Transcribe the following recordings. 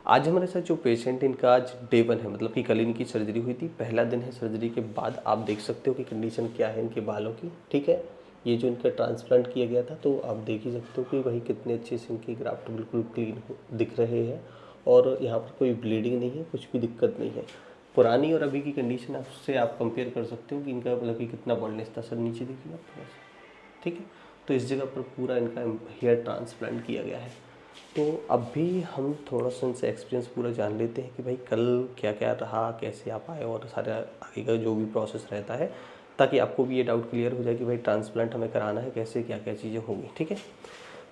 आज हमारे साथ जो पेशेंट इनका आज डे 1 है, मतलब कि कल इनकी सर्जरी हुई थी, पहला दिन है सर्जरी के बाद। आप देख सकते हो कि कंडीशन क्या है इनके बालों की, ठीक है। ये जो इनका ट्रांसप्लांट किया गया था, तो आप देख ही सकते हो कि वही कितने अच्छे से इनकी ग्राफ्ट बिल्कुल क्लीन दिख रहे हैं और यहाँ पर कोई ब्लीडिंग नहीं है, कुछ भी दिक्कत नहीं है। पुरानी और अभी की कंडीशन आपसे आप कंपेयर कर सकते हो कि इनका मतलब कि कितना बॉल्डनेस था। सर नीचे देखिए आप थोड़ा सा, ठीक है। तो इस जगह पर पूरा इनका हेयर ट्रांसप्लांट किया गया है। तो अभी हम थोड़ा सा इनसे एक्सपीरियंस पूरा जान लेते हैं कि भाई कल क्या क्या रहा, कैसे आप आए और सारा आगे का जो भी प्रोसेस रहता है, ताकि आपको भी ये डाउट क्लियर हो जाए कि भाई ट्रांसप्लांट हमें कराना है, कैसे क्या क्या चीज़ें होंगी, ठीक है।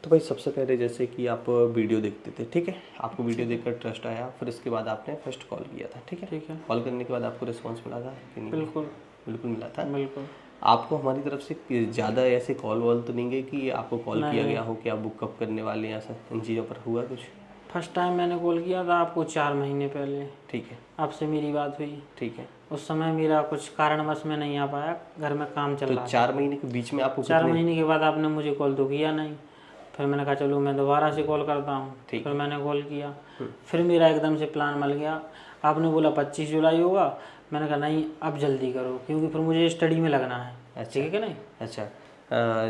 तो भाई सबसे पहले जैसे कि आप वीडियो देखते थे, ठीक है, आपको वीडियो देखकर ट्रस्ट आया, फिर इसके बाद आपने फर्स्ट कॉल किया था, ठीक है। ठीक है। कॉल करने के बाद आपको रिस्पॉन्स मिला था कि नहीं? बिल्कुल बिल्कुल मिला था। बिल्कुल। आपको हमारी तरफ से ज़्यादा ऐसे कॉल वॉल तो नहीं गए कि आपको कॉल किया नहीं। गया हो कि आप बुक कब करने वाले हैं, ऐसा इन चीज़ों पर हुआ कुछ? फर्स्ट टाइम मैंने कॉल किया था आपको 4 महीने पहले, ठीक है। आपसे मेरी बात हुई। ठीक है। उस समय मेरा कुछ कारणवश मैं नहीं आ पाया, घर में काम चल तो रहा था। 4 महीने के बीच में आपको 4 कितने? महीने के बाद आपने मुझे कॉल तो किया नहीं। फिर मैंने कहा चलो मैं दोबारा से कॉल करता हूँ। ठीक फिर है। मैंने कॉल किया, फिर मेरा एकदम से प्लान मिल गया। आपने बोला 25 जुलाई होगा, मैंने कहा नहीं अब जल्दी करो क्योंकि फिर मुझे स्टडी में लगना है। अच्छा। ठीक है कि नहीं? अच्छा।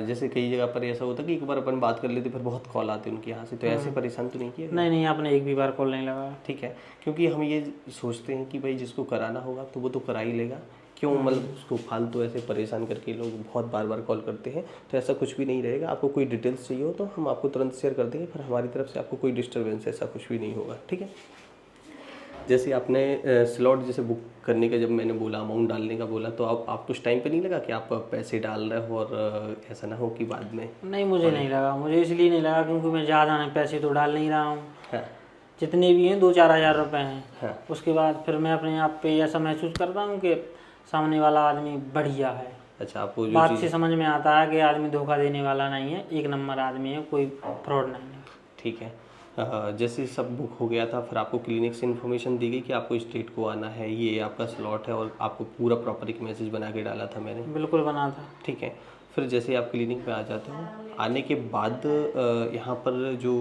जैसे कई जगह पर ऐसा होता है कि एक बार अपन बात कर लेते फिर बहुत कॉल आते हैं उनके यहाँ से, तो ऐसे परेशान तो नहीं किया गया? नहीं नहीं, आपने एक भी बार कॉल नहीं लगाया। ठीक है, क्योंकि हम ये सोचते हैं कि भाई जिसको कराना होगा तो वो तो करा ही लेगा, क्यों मतलब उसको फालतू ऐसे परेशान करके लोग बहुत बार बार कॉल करते हैं। तो ऐसा कुछ भी नहीं रहेगा। आपको कोई डिटेल्स चाहिए हो तो हम आपको तुरंत शेयर कर देंगे, फिर हमारी तरफ से आपको कोई डिस्टर्बेंस ऐसा कुछ भी नहीं होगा, ठीक है। जैसे आपने स्लॉट जैसे बुक करने का जब मैंने बोला, अमाउंट डालने का बोला, तो आपको उस टाइम पे नहीं लगा कि आप पैसे डाल रहे हो और ऐसा ना हो कि बाद में? नहीं मुझे नहीं लगा, मुझे इसलिए नहीं लगा क्योंकि मैं ज़्यादा नहीं पैसे तो डाल नहीं रहा हूँ। हाँ। जितने भी हैं 2-4 हज़ार रुपये हैं। हाँ। उसके बाद फिर मैं अपने आप पे ऐसा महसूस करता हूँ कि सामने वाला आदमी बढ़िया है। अच्छा, आपको जो बात से समझ में आता है कि आदमी धोखा देने वाला नहीं है, एक नंबर आदमी है, कोई फ्रॉड नहीं है। ठीक है। जैसे सब बुक हो गया था, फिर आपको क्लिनिक से इन्फॉर्मेशन दी गई कि आपको इस डेट को आना है, ये आपका स्लॉट है, और आपको पूरा प्रॉपर एक मैसेज बना के डाला था मैंने? बिल्कुल बना था। ठीक है। फिर जैसे आप क्लिनिक पे आ जाते हो, आने के बाद यहाँ पर जो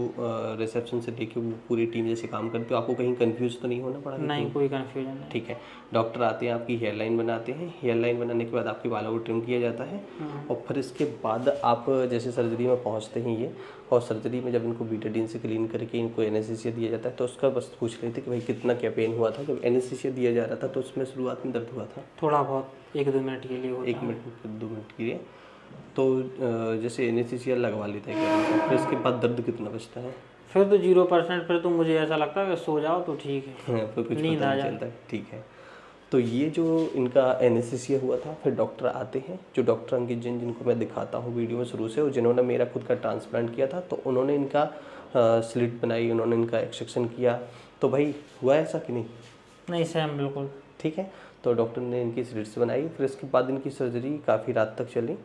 रिसेप्शन से लेके वो पूरी टीम जैसे काम करते हो, आपको कहीं कंफ्यूज तो नहीं होना पड़ा? नहीं, कोई कन्फ्यूजन नहीं। ठीक है। डॉक्टर आते हैं, आपकी हेयर लाइन बनाते हैं, हेयर लाइन बनाने के बाद आपके बालों को ट्रिम किया जाता है, और फिर इसके बाद आप जैसे सर्जरी में पहुंचते हैं ये, और सर्जरी में जब इनको बीटाडीन से क्लीन करके इनको एनेस्थीसिया दिया जाता है, तो उसका बस पूछ रहे थे कि भाई कितना क्या पेन हुआ था जब एनेस्थीसिया दिया जा रहा था, तो उसमें शुरुआत में दर्द हुआ था? थोड़ा बहुत 1-2 मिनट के लिए होता 1 मिनट 2 मिनट के लिए। तो जैसे एनेस्थीसिया लगवा लेते हैं, फिर इसके बाद दर्द कितना बचता है? फिर तो 0%। फिर तो मुझे ऐसा लगता है कि सो जाओ तो ठीक है, फिर कुछ नींद पता आ नहीं जाए। चलता है, ठीक है। तो ये जो इनका एनेस्थीसिया हुआ था, फिर डॉक्टर आते हैं, जो डॉक्टर अंकित जैन जिनको मैं दिखाता हूँ वीडियो में शुरू से, और जिन्होंने मेरा खुद का ट्रांसप्लांट किया था, तो उन्होंने इनका स्लिट बनाई, उन्होंने इनका एक्सट्रैक्शन किया। तो भाई हुआ ऐसा कि नहीं? नहीं सेम बिल्कुल। ठीक है। तो डॉक्टर ने इनकी स्लिट्स बनाई, फिर इसके बाद इनकी सर्जरी काफ़ी रात तक चली,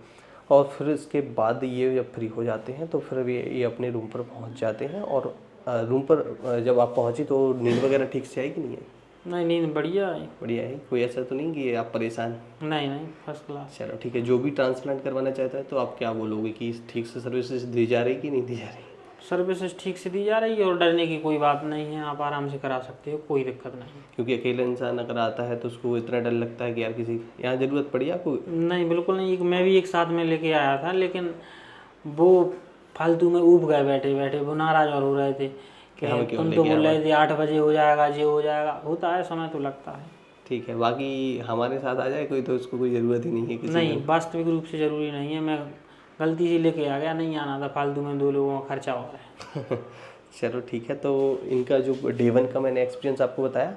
और फिर इसके बाद ये जब फ्री हो जाते हैं तो फिर ये अपने रूम पर पहुंच जाते हैं। और रूम पर जब आप पहुंची तो नींद वगैरह ठीक से आई कि नहीं आई? नहीं, नींद बढ़िया है। बढ़िया है, कोई ऐसा तो नहीं कि आप परेशान? नहीं नहीं, फर्स्ट क्लास। चलो ठीक है। जो भी ट्रांसप्लांट करवाना चाहता है तो आप क्या बोलोगे कि ठीक से सर्विसेज दी जा रही कि नहीं दी जा रही? सर्विसेज ठीक से दी जा रही है और डरने की कोई बात नहीं है, आप आराम से करा सकते हो, कोई दिक्कत नहीं। क्योंकि अकेला इंसान अगर आता है तो उसको इतना डर लगता है कि यार किसी यहाँ ज़रूरत पड़ी आपको? नहीं बिल्कुल नहीं, मैं भी एक साथ में लेके आया था, लेकिन वो फालतू में ऊब गए बैठे बैठे, वो नाराज और हो रहे थे कि तुम तो बोल रहे थे 8 बजे हो जाएगा, ये हो जाएगा। होता है, समय तो लगता है। ठीक है। बाकी हमारे साथ आ जाए कोई तो उसको कोई ज़रूरत ही नहीं है किसी नहीं, वास्तविक रूप से ज़रूरी नहीं है। मैं गलती से लेके आ गया, नहीं आना था, फालतू में 2 लोगों का खर्चा हो रहा है। चलो ठीक है। तो इनका जो डे 1 का मैंने एक्सपीरियंस आपको बताया,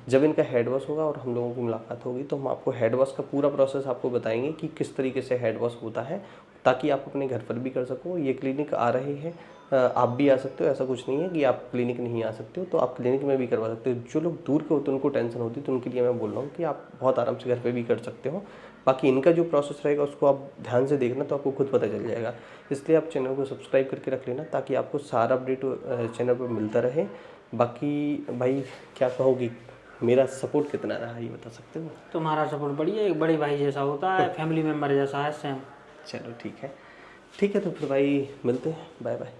जब इनका हेड वॉश होगा और हम लोगों की मुलाकात होगी तो हम आपको हेड वॉश का पूरा प्रोसेस आपको बताएंगे कि किस तरीके से हेड वॉश होता है, ताकि आप अपने घर पर भी कर सको। ये क्लिनिक आ रहे हैं, आप भी आ सकते हो, ऐसा कुछ नहीं है कि आप क्लिनिक नहीं आ सकते हो, तो आप क्लिनिक में भी करवा सकते हो। जो लोग दूर के होते हैं उनको टेंशन होती है, तो उनके लिए मैं बोल रहा हूँ कि आप बहुत आराम से घर पे भी कर सकते हो। बाकी इनका जो प्रोसेस रहेगा उसको आप ध्यान से देखना, तो आपको खुद पता चल जाएगा। इसलिए आप चैनल को सब्सक्राइब करके रख लेना, ताकि आपको सारा अपडेट चैनल पर मिलता रहे। बाकी भाई क्या कहोगी, मेरा सपोर्ट कितना रहा ये बता सकते हो? तुम्हारा सपोर्ट बढ़िया, एक बड़े भाई जैसा होता है, फैमिली मेम्बर जैसा है, सेम। चलो ठीक है। ठीक है, तो फिर भाई मिलते हैं, बाय बाय।